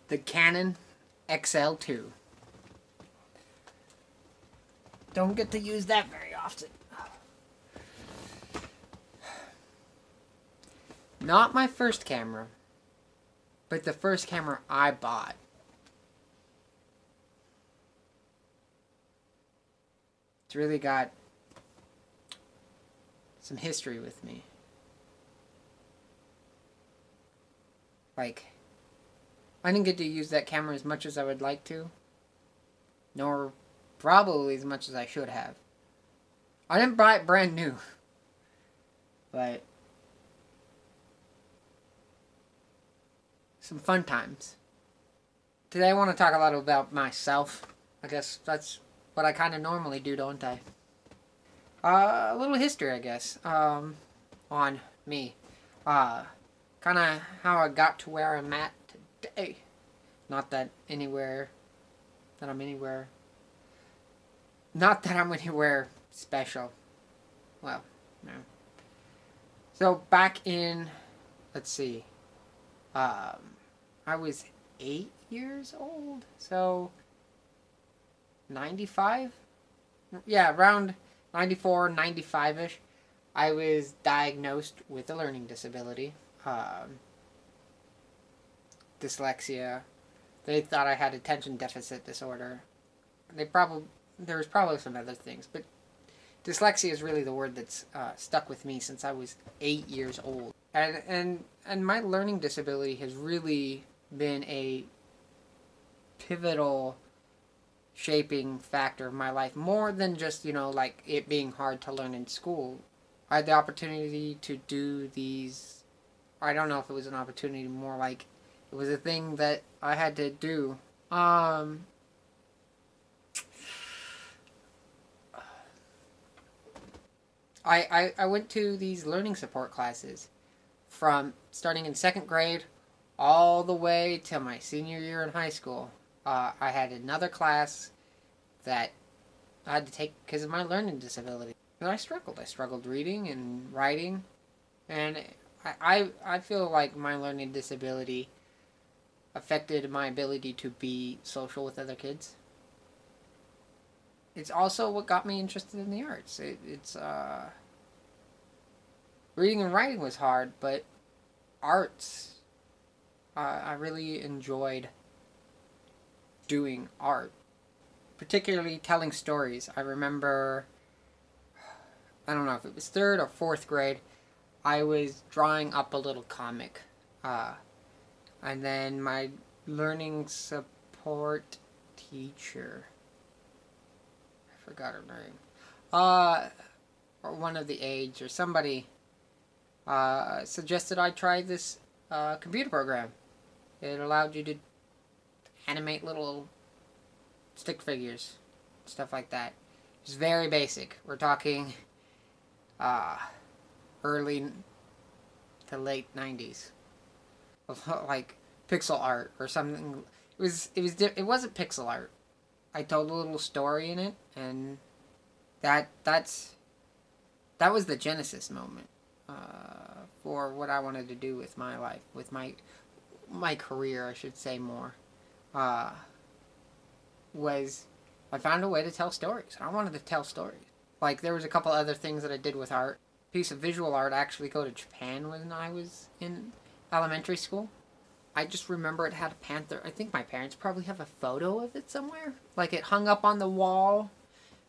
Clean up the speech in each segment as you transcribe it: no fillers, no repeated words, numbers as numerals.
the Canon XL2. Don't get to use that very often. Not my first camera, but the first camera I bought. It's really got some history with me. Like, I didn't get to use that camera as much as I would like to, nor probably as much as I should have. I didn't buy it brand new, but some fun times. Today I want to talk a lot about myself. I guess that's what I kind of normally do, don't I? A little history, I guess, on me. Kind of how I got to where I'm at today. Not that I'm anywhere special. Well, no. So back in, let's see, I was 8 years old, so 95? Yeah, around 94, 95-ish. I was diagnosed with a learning disability. Dyslexia. They thought I had attention deficit disorder. There was probably some other things, but dyslexia is really the word that's stuck with me since I was 8 years old. And my learning disability has really been a pivotal shaping factor of my life, more than just, like it being hard to learn in school. I had the opportunity to do these, I don't know if it was an opportunity, more like it was a thing that I had to do. I went to these learning support classes from starting in 2nd grade all the way to my senior year in high school. I had another class that I had to take because of my learning disability. And I struggled reading and writing. And I feel like my learning disability affected my ability to be social with other kids. It's also what got me interested in the arts. Reading and writing was hard, but arts, I really enjoyed doing art, particularly telling stories. I remember, I don't know if it was 3rd or 4th grade, I was drawing up a little comic, and then my learning support teacher, I forgot her name, or one of the aides or somebody, suggested I try this computer program. It allowed you to animate little stick figures, stuff like that. It's very basic. We're talking early to late 90s, like pixel art or something. It wasn't pixel art. I told a little story in it, and that was the genesis moment for what I wanted to do with my life, with my career, I should say more. Was I found a way to tell stories. I wanted to tell stories. Like, there was a couple other things that I did with art. Piece of visual art, I actually go to Japan when I was in elementary school. I just remember it had a panther. I think my parents probably have a photo of it somewhere. Like, it hung up on the wall,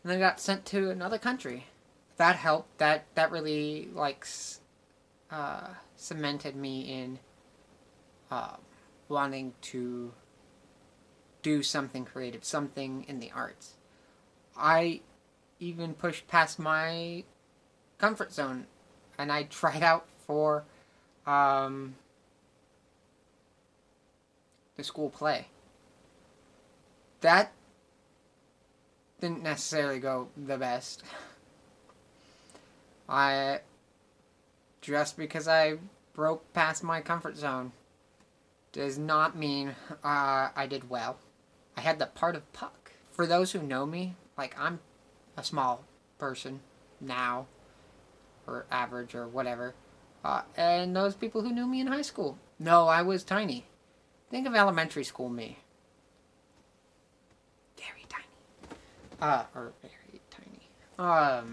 and then got sent to another country. That helped. That really, like, cemented me in wanting to do something creative, something in the arts. I even pushed past my comfort zone, and I tried out for the school play. That didn't necessarily go the best. Just because I broke past my comfort zone does not mean I did well. I had the part of Puck. For those who know me, like, I'm a small person now, or average, or whatever. And those people who knew me in high school know I was tiny. Think of elementary school me. Very tiny. Or very tiny. I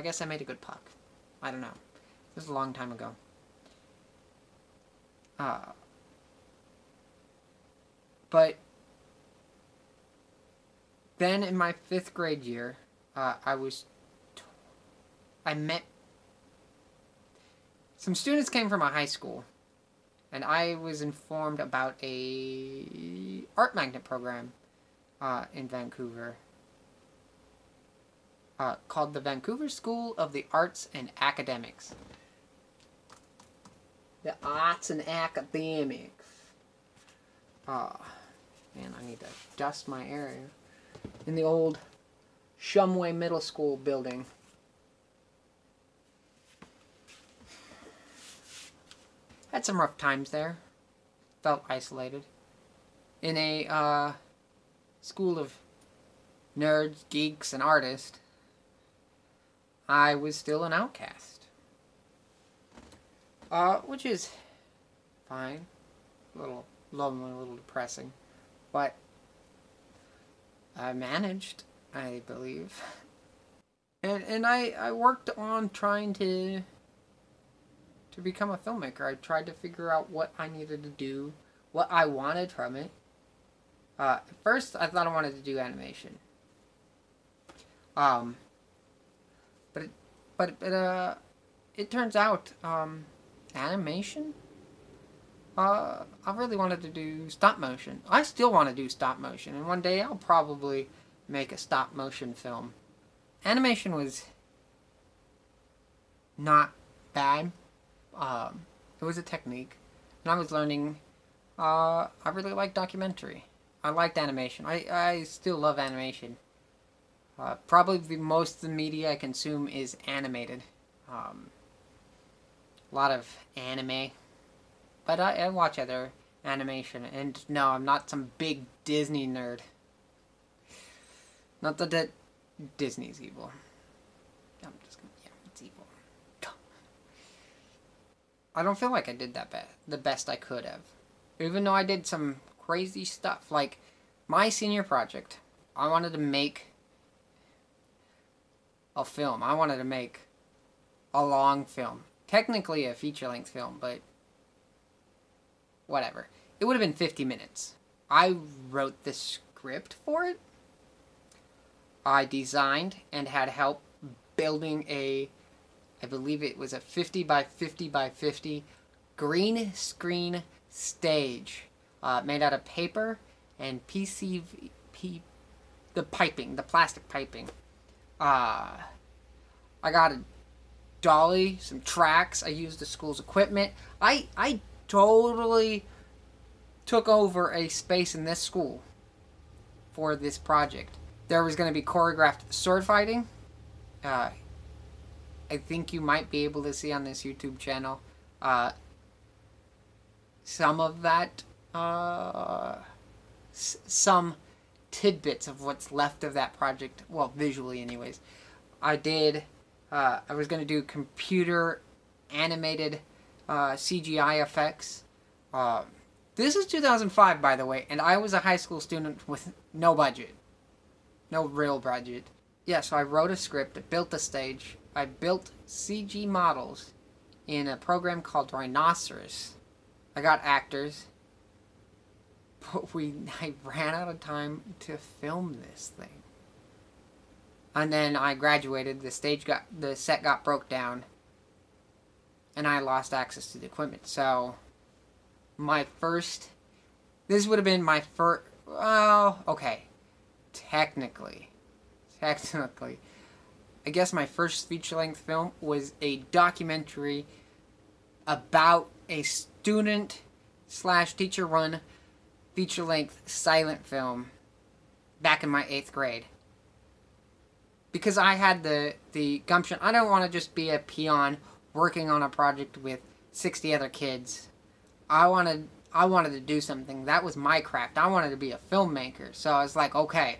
guess I made a good puck. I don't know. It was a long time ago. But then in my 5th grade year, I met some students came from a high school, and I was informed about a art magnet program in Vancouver called the Vancouver School of the Arts and Academics. The Arts and Academics. Man, I need to dust my area. In the old Shumway Middle School building. Had some rough times there. Felt isolated. In a school of nerds, geeks, and artists, I was still an outcast. Which is fine. A little lonely, a little depressing. But I managed, I believe. And I worked on trying to become a filmmaker. I tried to figure out what I needed to do, what I wanted from it. At first, I thought I wanted to do animation. But it turns out, animation? I really wanted to do stop motion. I still want to do stop motion, and one day I'll probably make a stop motion film. Animation was not bad. It was a technique, and I was learning. I really liked documentary. I liked animation. I still love animation. Probably most of the media I consume is animated. A lot of anime. But I watch other animation, and no, I'm not some big Disney nerd. Not that Disney's evil. I'm just gonna, yeah, it's evil. I don't feel like I did that the best I could have. Even though I did some crazy stuff. Like, my senior project, I wanted to make a film. I wanted to make a long film. Technically a feature-length film, but whatever. It would have been 50 minutes. I wrote the script for it. I designed and had help building I believe it was a 50 by 50 by 50 green screen stage made out of paper and PCV, the plastic piping. I got a dolly, some tracks. I used the school's equipment. I totally took over a space in this school for this project. There was going to be choreographed sword fighting. I think you might be able to see on this YouTube channel some of that, some tidbits of what's left of that project. Well, visually anyways. I was going to do computer animated CGI effects. This is 2005, by the way, and I was a high school student with no budget. No real budget. Yeah, so I wrote a script, I built a stage, I built CG models in a program called Rhinoceros. I got actors, but I ran out of time to film this thing. And then I graduated, the set got broke down, and I lost access to the equipment. So, this would have been my first, well, okay, technically, I guess my first feature-length film was a documentary about a student/teacher-run feature-length silent film back in my 8th grade. Because I had the gumption. I don't want to just be a peon working on a project with 60 other kids. I wanted to do something. That was my craft. I wanted to be a filmmaker. So I was like, okay.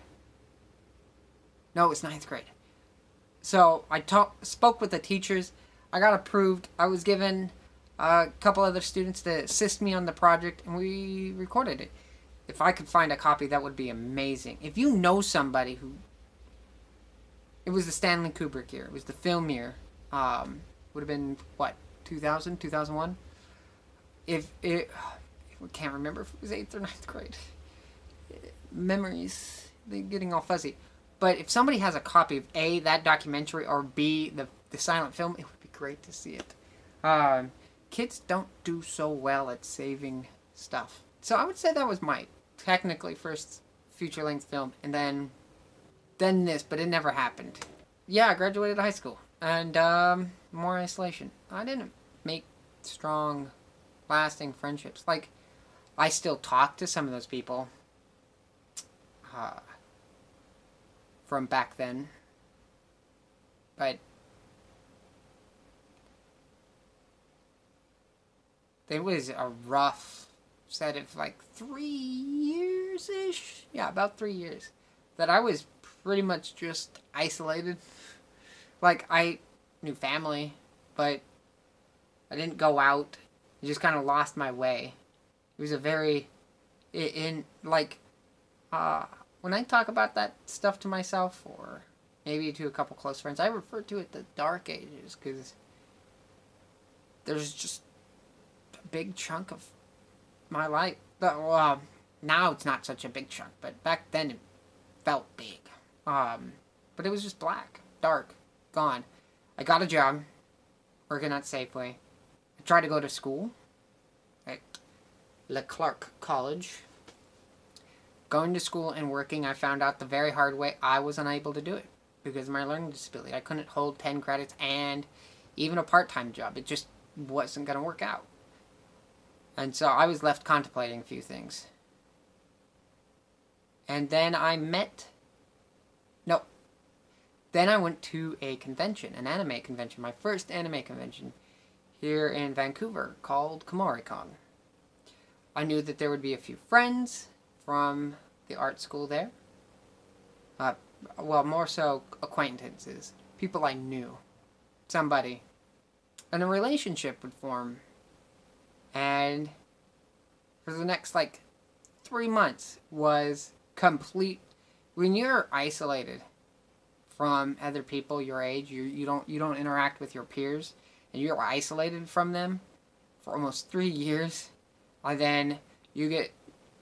No, it was 9th grade. So I spoke with the teachers. I got approved. I was given a couple other students to assist me on the project, and we recorded it. If I could find a copy, that would be amazing. If you know somebody who... It was the Stanley Kubrick year. It was the film year. Would have been, what, 2000, 2001? If it... I can't remember if it was 8th or ninth grade. Memories, they're getting all fuzzy. But if somebody has a copy of A, that documentary, or B, the silent film, it would be great to see it. Kids don't do so well at saving stuff. So I would say that was my technically first feature-length film, and then this, but it never happened. Yeah, I graduated high school, and more isolation. I didn't make strong, lasting friendships. Like, I still talk to some of those people from back then, but it was a rough set of like 3 years-ish. Yeah, about 3 years that I was pretty much just isolated. Like, I knew family, but I didn't go out. I just kind of lost my way. It was a very, when I talk about that stuff to myself, or maybe to a couple close friends, I refer to it the dark ages, because there's just a big chunk of my life. Well, now it's not such a big chunk, but back then it felt big. But it was just black, dark, gone. I got a job working at Safeway. I tried to go to school at Clark College. Going to school and working, I found out the very hard way I was unable to do it because of my learning disability. I couldn't hold 10 credits and even a part-time job. It just wasn't going to work out. And so I was left contemplating a few things. And then Then I went to a convention, an anime convention, my first anime convention here in Vancouver called KomoriCon. I knew that there would be a few friends from the art school there. Well, more so acquaintances. People I knew. Somebody. And a relationship would form. And for the next, 3 months was complete... When you're isolated from other people your age, you don't interact with your peers, and you're isolated from them for almost 3 years, and then you get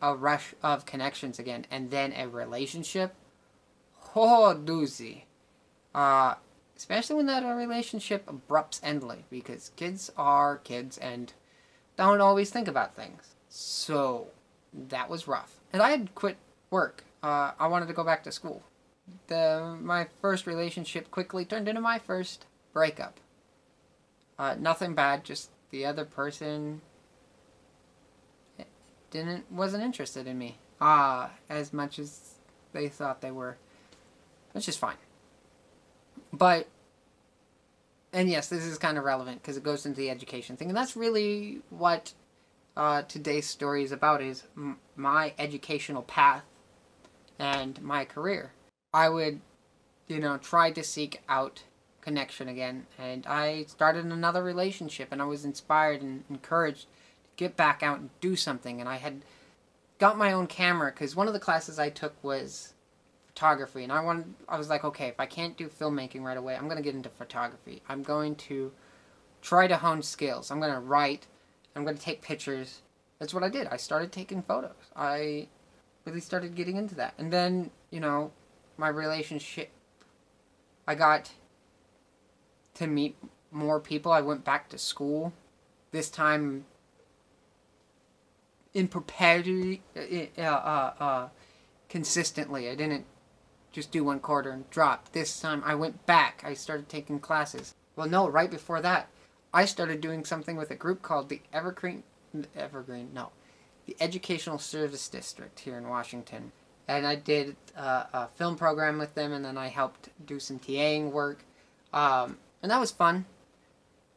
a rush of connections again, and then a relationship. Oh, doozy. Especially when that relationship abrupts endly, because kids are kids and don't always think about things. So, that was rough. And I had quit work. I wanted to go back to school. My first relationship quickly turned into my first breakup. Nothing bad, just the other person wasn't interested in me as much as they thought they were. Which is fine. But, and yes, this is kind of relevant because it goes into the education thing, and that's really what today's story is about, is my educational path and my career. I would, try to seek out connection again, and I started another relationship, and I was inspired and encouraged to get back out and do something, and I had got my own camera, because one of the classes I took was photography, and I was like, okay, if I can't do filmmaking right away, I'm going to get into photography. I'm going to try to hone skills. I'm going to write. I'm going to take pictures. That's what I did. I started taking photos. I really started getting into that. And then, my relationship, I got to meet more people. I went back to school. This time in perpetuity, consistently. I didn't just do one quarter and drop. This time I went back. I started taking classes. Well, no, right before that, I started doing something with a group called the the Educational Service District here in Washington. And I did a film program with them, and then I helped do some TAing work. And that was fun.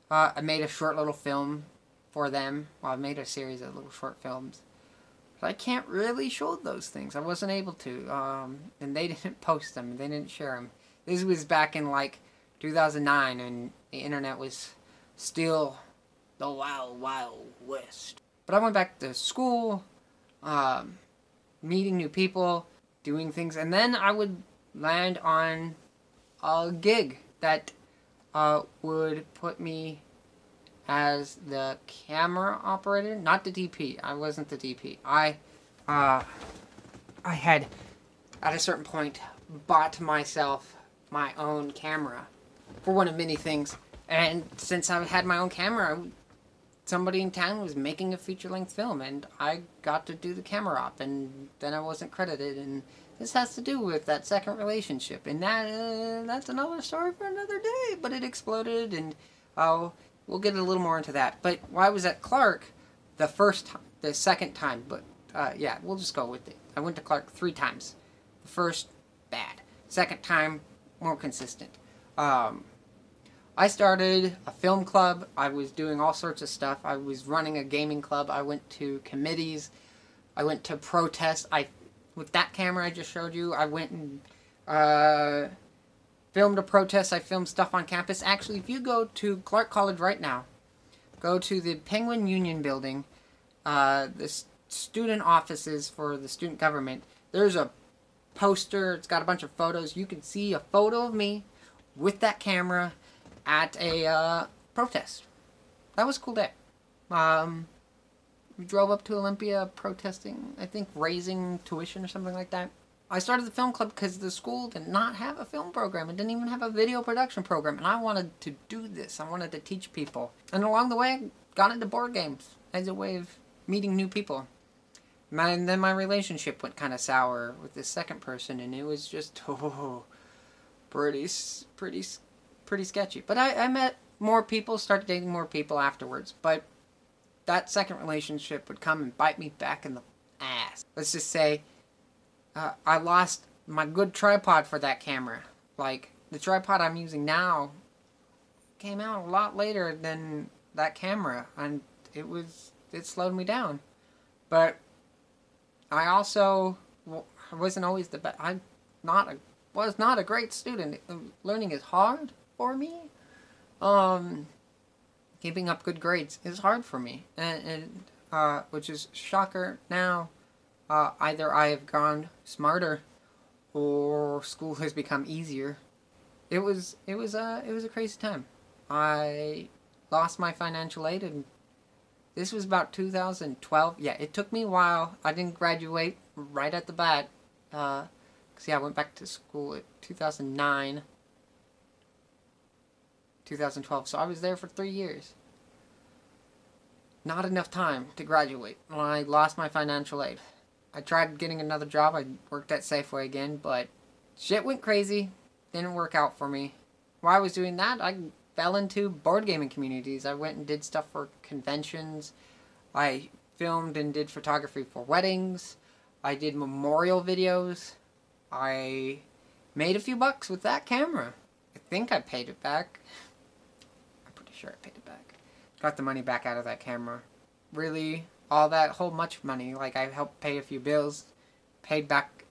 I made a short little film for them. Well, I made a series of little short films. But I can't really show those things. I wasn't able to. And they didn't post them. They didn't share them. This was back in 2009, and the internet was still the wild, wild west. But I went back to school, meeting new people, doing things, and then I would land on a gig that would put me as the camera operator, not the DP. I wasn't the DP. I had, at a certain point, bought myself my own camera for one of many things. And since I had my own camera, somebody in town was making a feature-length film, and I got to do the camera op, and then I wasn't credited, and this has to do with that second relationship, and that's another story for another day, but it exploded, and we'll get a little more into that. But while I was at Clark, the second time, but yeah, we'll just go with it. I went to Clark 3 times. The first, bad. Second time, more consistent. I started a film club. I was doing all sorts of stuff. I was running a gaming club. I went to committees. I went to protests. With that camera I just showed you, I went and filmed a protest. I filmed stuff on campus. Actually, if you go to Clark College right now, go to the Penguin Union building, the student offices for the student government. There's a poster. It's got a bunch of photos. You can see a photo of me with that camera at a protest. That was a cool day. We drove up to Olympia protesting, I think raising tuition or something like that. I started the film club because the school did not have a film program. It didn't even have a video production program. And I wanted to do this. I wanted to teach people. And along the way, I got into board games as a way of meeting new people. And then my relationship went kind of sour with this second person. And it was just, pretty sketchy. But I met more people, started dating more people afterwards. But that second relationship would come and bite me back in the ass. Let's just say, I lost my good tripod for that camera. Like, the tripod I'm using now came out a lot later than that camera. And it slowed me down. But I also wasn't always the best. I was not a great student. Learning is hard for me. Keeping up good grades is hard for me, and which is shocker now. Either I have gone smarter, or school has become easier. It was a crazy time. I lost my financial aid, and this was about 2012. Yeah, it took me a while. I didn't graduate right at the bat. Cause yeah, I went back to school in 2009. 2012, so I was there for 3 years. Not enough time to graduate when I lost my financial aid. I tried getting another job. I worked at Safeway again, but shit went crazy. Didn't work out for me. While I was doing that, I fell into board gaming communities. I went and did stuff for conventions. I filmed and did photography for weddings. I did memorial videos. I made a few bucks with that camera. I think I paid it back. Sure, I paid it back. Got the money back out of that camera. Really, all that whole much money. Like, I helped pay a few bills. Paid back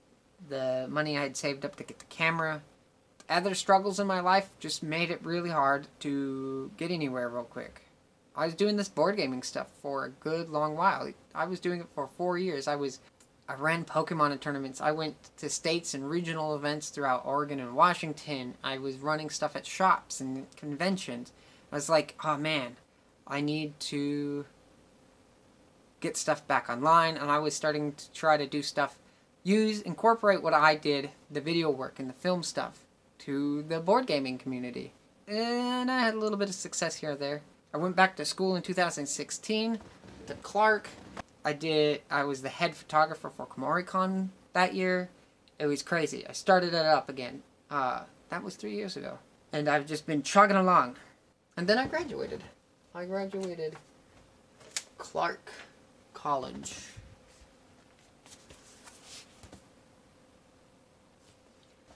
the money I had saved up to get the camera. Other struggles in my life just made it really hard to get anywhere real quick. I was doing this board gaming stuff for a good long while. I was doing it for 4 years. I ran Pokemon tournaments. I went to states and regional events throughout Oregon and Washington. I was running stuff at shops and conventions. I was like, oh man, I need to get stuff back online, and I was starting to try to do stuff, incorporate what I did, the video work and the film stuff, to the board gaming community. And I had a little bit of success here or there. I went back to school in 2016 to Clark. I was the head photographer for KomoriCon that year. It was crazy. I started it up again. That was 3 years ago. And I've just been chugging along. And then I graduated. I graduated Clark College.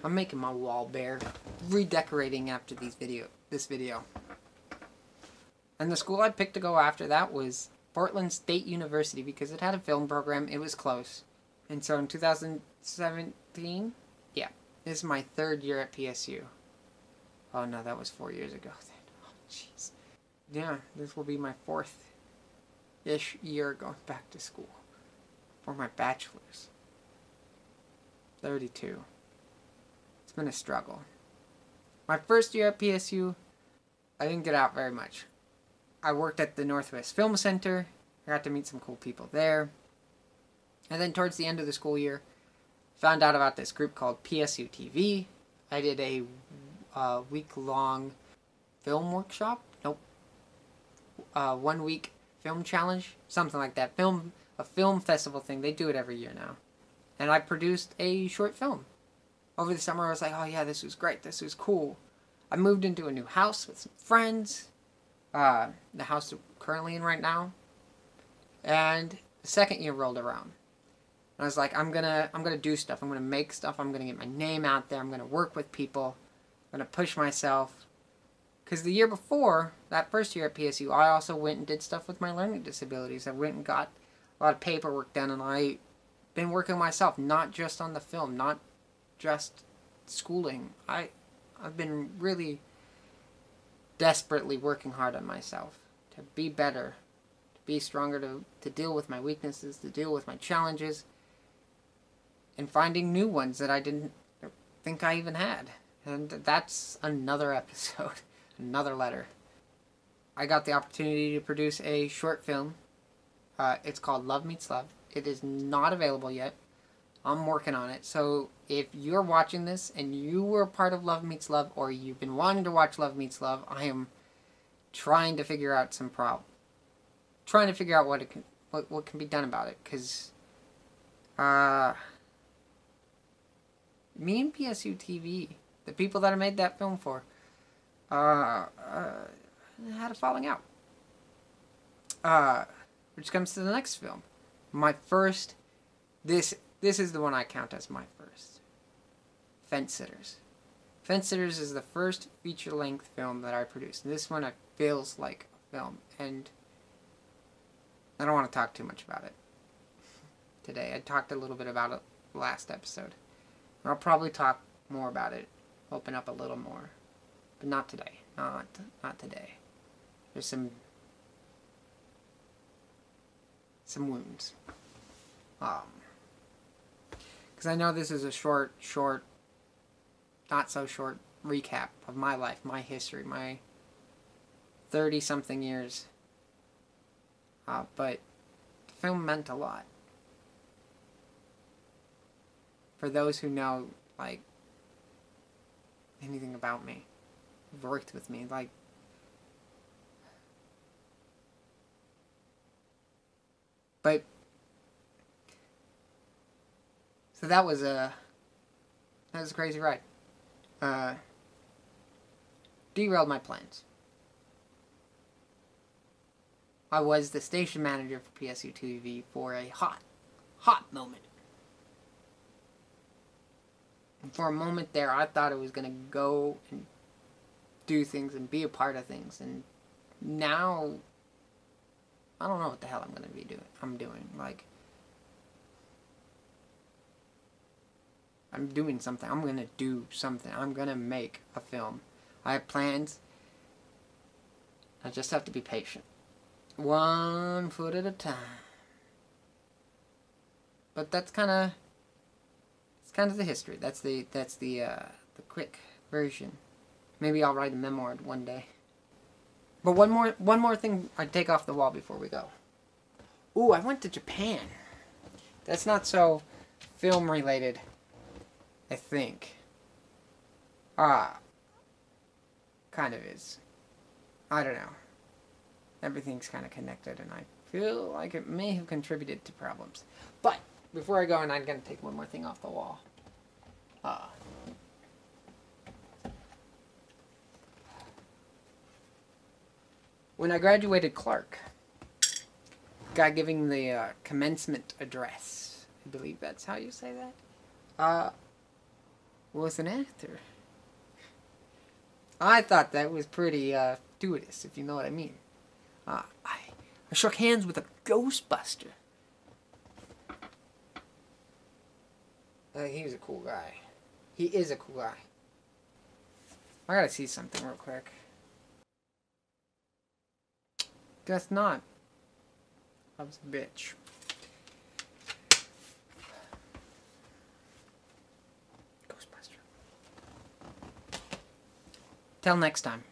I'm making my wall bare. Redecorating after this video. And the school I picked to go after that was Portland State University because it had a film program. It was close. And so in 2017, yeah, this is my 3rd year at PSU. Oh no, that was 4 years ago. Jeez. yeah, this will be my 4th-ish year going back to school for my bachelor's. 32. It's been a struggle. My first year at PSU, I didn't get out very much. I worked at the Northwest Film Center. I got to meet some cool people there. And then towards the end of the school year, found out about this group called PSU TV. I did a week-long film workshop. Nope. 1-week film challenge. Something like that. A film festival thing. They do it every year now. And I produced a short film. Over the summer, I was like, oh yeah, this was great. This was cool. I moved into a new house with some friends. The house I'm currently in right now. And the second year rolled around. And I was like, I'm gonna do stuff. I'm gonna make stuff. I'm gonna get my name out there. I'm gonna work with people. I'm gonna push myself. Because the year before, that first year at PSU, I also went and did stuff with my learning disabilities. I went and got a lot of paperwork done, and I've been working myself, not just on the film, not just schooling. I've been really desperately working hard on myself to be better, to be stronger, to deal with my weaknesses, to deal with my challenges, and finding new ones that I didn't think I even had. And that's another episode, another letter. I got the opportunity to produce a short film. It's called Love Meets Love. It is not available yet. I'm working on it. So if you're watching this and you were a part of Love Meets Love, or you've been wanting to watch Love Meets Love, I am trying to figure out trying to figure out what can be done about it. Because me and PSU TV, the people that I made that film for, had a falling out. Which comes to the next film. My first, this is the one I count as my first. Fence Sitters. Fence Sitters is the first feature-length film that I produced. And this one feels like a film. And I don't want to talk too much about it today. I talked a little bit about it last episode. And I'll probably talk more about it. Open up a little more. But not today. Not today. There's some wounds. Because I know this is a short, not so short recap of my life, my history, my 30-something years. But the film meant a lot. For those who know, like, anything about me, who've worked with me, like, but so that was a crazy ride. Derailed my plans. I was the station manager for PSU TV for a hot moment. And for a moment there, I thought it was going to go and do things and be a part of things. And now, I don't know what the hell I'm going to be doing. Like, I'm doing something. I'm going to do something. I'm going to make a film. I have plans. I just have to be patient. 1 foot at a time. But that's kind of... It's kind of the history. That's the quick version. Maybe I'll write a memoir one day. But one more thing I'd take off the wall before we go. Ooh, I went to Japan. That's not so film related, I think. Kind of is. I don't know. Everything's kind of connected, and I feel like it may have contributed to problems. But before I go, and I'm going to take one more thing off the wall. When I graduated Clark, guy giving the commencement address, I believe that's how you say that, was an actor. I thought that was pretty fortuitous, if you know what I mean. I shook hands with a Ghostbuster. He was a cool guy. He is a cool guy. I gotta see something real quick. Guess not. I was a bitch. Ghostbuster. Till next time.